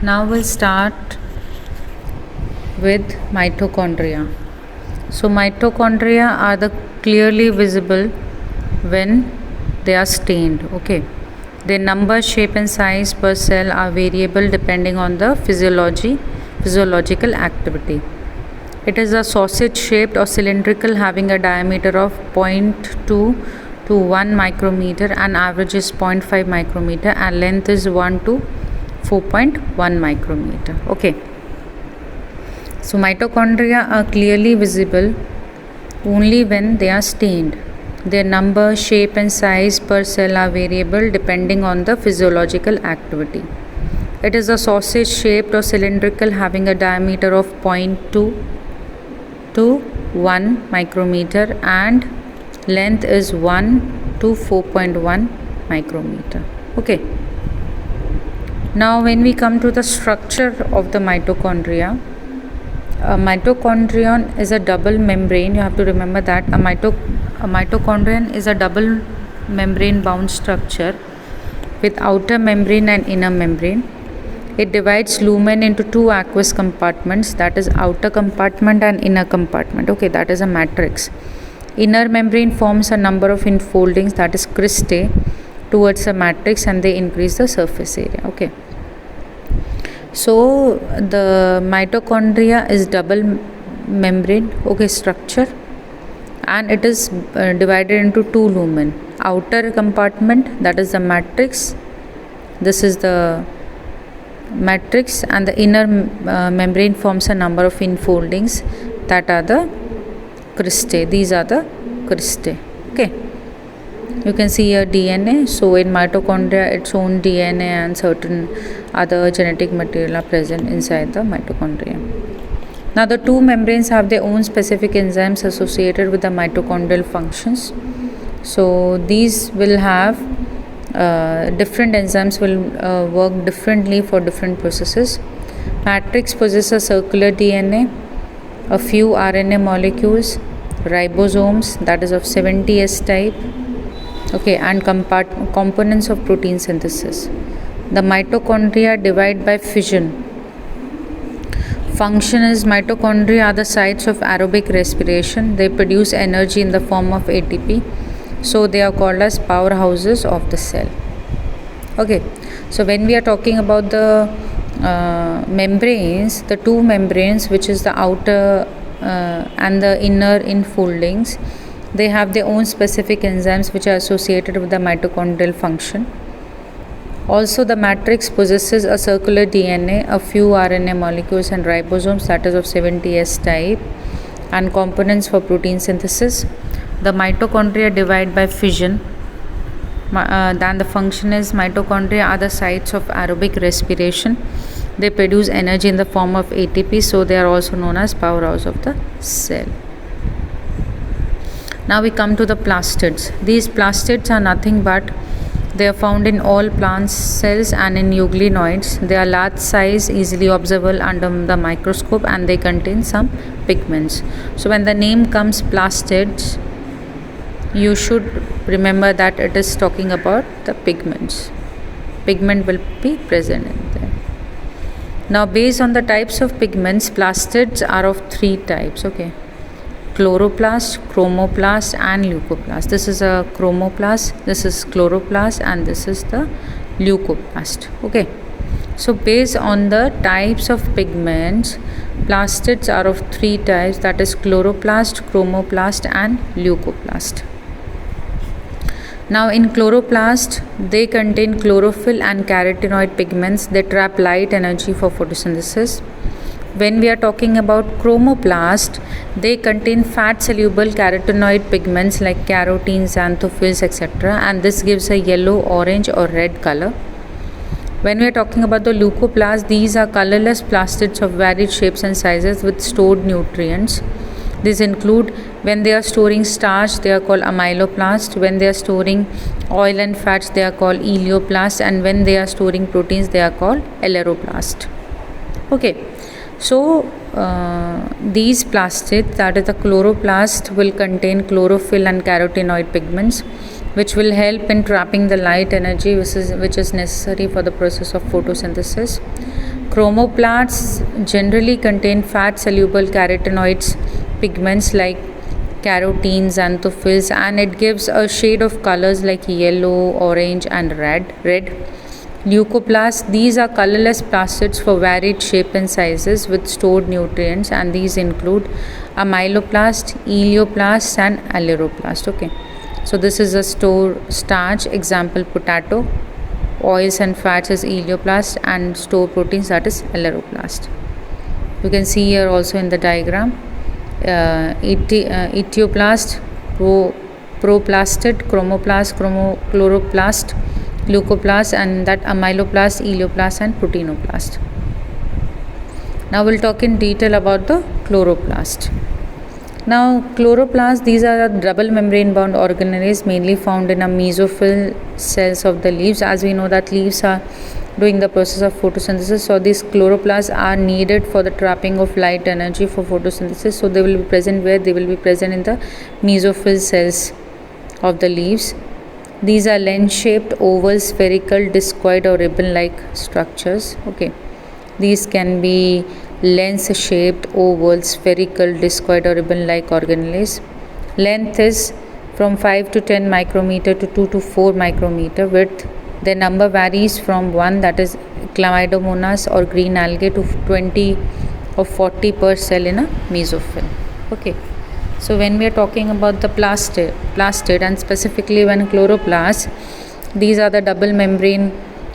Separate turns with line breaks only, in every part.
Now we'll start with mitochondria. So mitochondria are the clearly visible when they are stained. Okay, their number, shape and size per cell are variable depending on the physiological activity. It is a sausage shaped or cylindrical, having a diameter of 0.2 to 1 micrometer and average is 0.5 micrometer and length is 1 to 4.1 micrometer. Okay, so mitochondria are clearly visible only when they are stained. Their number, shape and size per cell are variable depending on the physiological activity. It is a sausage shaped or cylindrical, having a diameter of 0.2 to 1 micrometer and length is 1 to 4.1 micrometer. Okay, now when we come to the structure of the mitochondria, a mitochondrion is a double membrane. You have to remember that a mitochondrion is a double membrane bound structure with outer membrane and inner membrane. It divides lumen into two aqueous compartments, that is outer compartment and inner compartment. Okay, that is a matrix. Inner membrane forms a number of enfoldings, that is cristae, towards the matrix and they increase the surface area. Okay, so the mitochondria is double membrane structure and it is divided into two lumen. Outer compartment, that is the matrix, this is the matrix, and the inner membrane forms a number of enfoldings, that are the cristae. These are the cristae. Okay, you can see here DNA. So in mitochondria, its own DNA and certain other genetic material are present inside the mitochondria. Now the two membranes have their own specific enzymes associated with the mitochondrial functions. So these will have different enzymes will work differently for different processes. Matrix possesses a circular DNA, a few RNA molecules, ribosomes, that is of 70S type, okay, and components of protein synthesis. The mitochondria divide by fission. Function is mitochondria are the sites of aerobic respiration. They produce energy in the form of ATP. So they are called as powerhouses of the cell. Okay, so when we are talking about the membranes, the two membranes, which is the outer and the inner enfoldings, they have their own specific enzymes which are associated with the mitochondrial function. Also, the matrix possesses a circular DNA, a few RNA molecules and ribosomes, that is of 70S type, and components for protein synthesis. The mitochondria divide by fission. Then the function is mitochondria are the sites of aerobic respiration. They produce energy in the form of ATP, so they are also known as powerhouse of the cell. Now we come to the plastids. These plastids are nothing but they are found in all plant cells and in euglenoids. They are large size, easily observable under the microscope, and they contain some pigments. So when the name comes plastids, you should remember that it is talking about the pigments. Pigment will be present in there. Now based on the types of pigments, plastids are of three types. Okay, chloroplast, chromoplast and leucoplast. This is a chromoplast, this is chloroplast, and this is the leucoplast. Okay, so based on the types of pigments, plastids are of three types, that is chloroplast, chromoplast and leucoplast. Now in chloroplast, they contain chlorophyll and carotenoid pigments. They trap light energy for photosynthesis. When we are talking about chromoplast, they contain fat soluble carotenoid pigments like carotene, xanthophylls, etc., and this gives a yellow, orange or red color. When we are talking about the leucoplast, these are colorless plastids of varied shapes and sizes with stored nutrients. These include, when they are storing starch, they are called amyloplast. When they are storing oil and fats, they are called elioplast, and when they are storing proteins, they are called eleuroplast. Okay, so these plastids, that is the chloroplast, will contain chlorophyll and carotenoid pigments, which will help in trapping the light energy which is necessary for the process of photosynthesis. Chromoplasts generally contain fat-soluble carotenoids, pigments like carotenes, xanthophylls, and it gives a shade of colors like yellow, orange, and red. Leucoplasts, these are colorless plastids for varied shape and sizes with stored nutrients, and these include amyloplast, elioplast, and aleuroplast. Okay, so this is a store starch, example potato. Oils and fats is elioplast, and store proteins, that is aleuroplast. You can see here also in the diagram, etioplast, proplastid, chromoplast, chloroplast, leucoplast, and that amyloplast, elioplast, and proteinoplast. Now we'll talk in detail about the chloroplast. Now chloroplasts, these are the double membrane bound organelles mainly found in a mesophyll cells of the leaves. As we know that leaves are doing the process of photosynthesis, so these chloroplasts are needed for the trapping of light energy for photosynthesis. So they will be present where? They will be present in the mesophyll cells of the leaves. These are lens-shaped, oval, spherical, discoid, or ribbon-like structures. Okay, these can be lens-shaped, oval, spherical, discoid, or ribbon-like organelles. Length is from 5 to 10 micrometer to 2 to 4 micrometer. Width, their number varies from 1, that is Chlamydomonas or green algae, to 20 or 40 per cell in a mesophyll. Okay. So when we are talking about the plastid and specifically when chloroplasts, these are the double membrane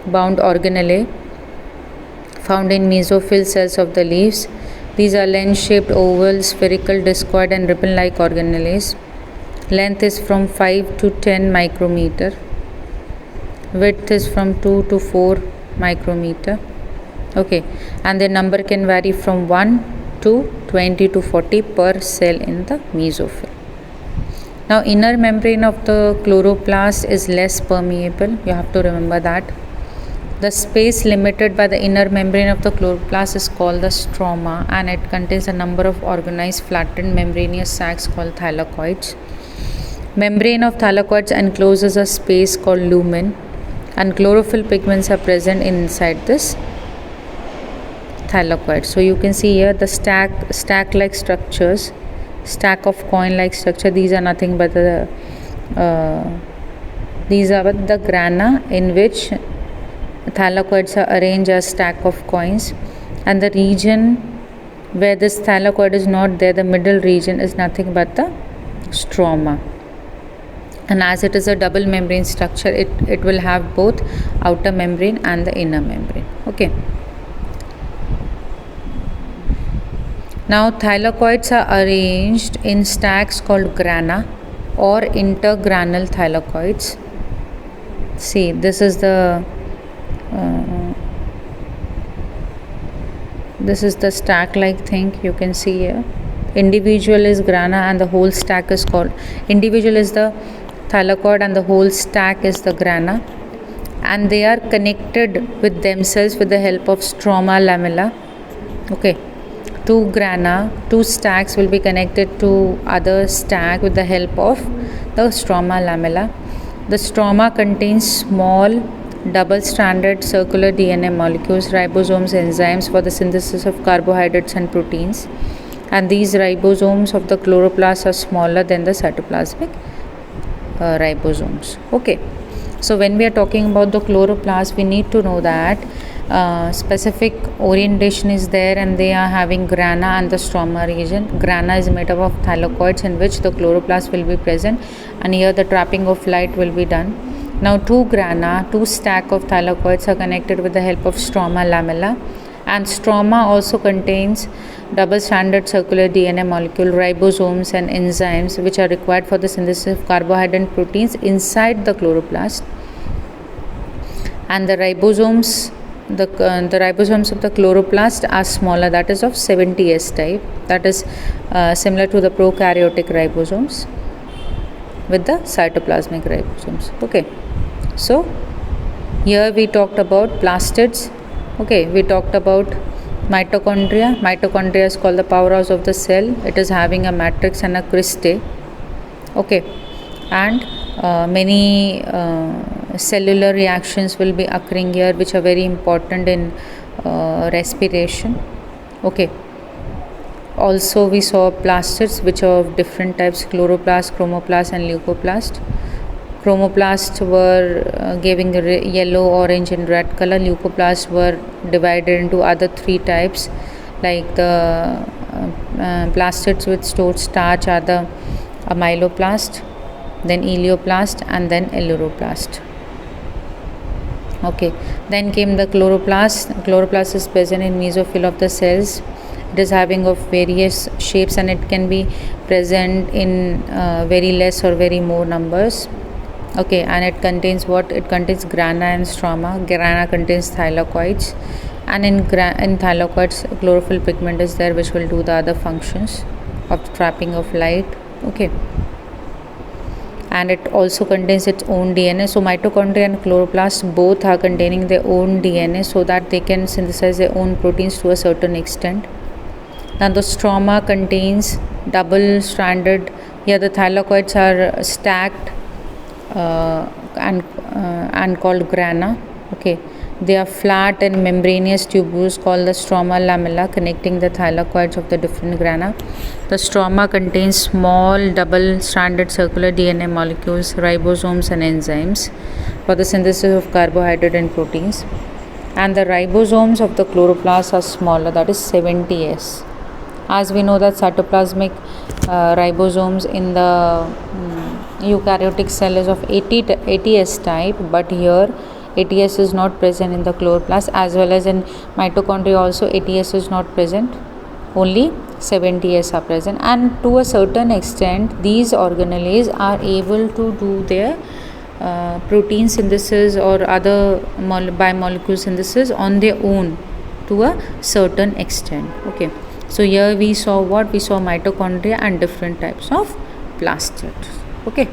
bound organelle found in mesophyll cells of the leaves. These are lens-shaped, oval, spherical, discoid, and ribbon-like organelles. Length is from 5 to 10 micrometer. Width is from 2 to 4 micrometer. Okay, and their number can vary from 1 to 20 to 40 per cell in the mesophyll. Now inner membrane of the chloroplast is less permeable. You have to remember that. The space limited by the inner membrane of the chloroplast is called the stroma, and it contains a number of organized flattened membranous sacs called thylakoids. Membrane of thylakoids encloses a space called lumen, and chlorophyll pigments are present inside this thylakoid. So you can see here the stack like structures, stack of coin like structure. These are nothing but the grana in which thylakoids are arranged as stack of coins, and the region where this thylakoid is not there, the middle region, is nothing but the stroma. And as it is a double membrane structure, it will have both outer membrane and the inner membrane. Okay. Now thylakoids are arranged in stacks called grana or intergranal thylakoids. See, this is the stack like thing you can see here. Individual is grana and the whole stack is called, individual is the thylakoid and the whole stack is the grana, and they are connected with themselves with the help of stroma lamella. Okay, two stacks will be connected to other stack with the help of the stroma lamella. The stroma contains small double-stranded circular DNA molecules, ribosomes, enzymes for the synthesis of carbohydrates and proteins, and these ribosomes of the chloroplast are smaller than the cytoplasmic ribosomes. Okay, so when we are talking about the chloroplast, we need to know that specific orientation is there, and they are having grana and the stroma region. Grana is made up of thylakoids in which the chloroplast will be present, and here the trapping of light will be done. Now two stack of thylakoids are connected with the help of stroma lamella, and stroma also contains double-stranded circular DNA molecule, ribosomes and enzymes which are required for the synthesis of carbohydrate and proteins inside the chloroplast. And the ribosomes of the chloroplast are smaller, that is of 70S type, that is similar to the prokaryotic ribosomes with the cytoplasmic ribosomes. Okay, so here we talked about plastids. Okay, we talked about mitochondria. Mitochondria is called the powerhouse of the cell. It is having a matrix and a cristae. Okay, and many cellular reactions will be occurring here which are very important in respiration. Okay. Also we saw plastids which are of different types: chloroplast, chromoplast and leucoplast. Chromoplasts were giving yellow, orange and red color. Leucoplasts were divided into other three types, like the plastids which stored starch are the amyloplast, then elioplast and then eleuroplast. Okay, then came the chloroplast. Chloroplast is present in mesophyll of the cells. It is having of various shapes and it can be present in very less or very more numbers. Okay, and it contains what? It contains grana and stroma. Grana contains thylakoids, and in thylakoids chlorophyll pigment is there which will do the other functions of trapping of light. Okay, and it also contains its own DNA. So mitochondria and chloroplast both are containing their own DNA so that they can synthesize their own proteins to a certain extent. Now the stroma contains double stranded, here the thylakoids are stacked and called grana. Okay, they are flat and membranous tubules called the stroma lamella connecting the thylakoids of the different grana. The stroma contains small double stranded circular DNA molecules, ribosomes and enzymes for the synthesis of carbohydrate and proteins. And the ribosomes of the chloroplast are smaller, that is 70S. As we know that cytoplasmic ribosomes in the eukaryotic cell is of 80S type, but here 80S is not present in the chloroplast, as well as in mitochondria also 80S is not present, only 70S are present. And to a certain extent these organelles are able to do their protein synthesis or other biomolecule synthesis on their own to a certain extent. Okay, so here we saw what? We saw mitochondria and different types of plastids. Okay.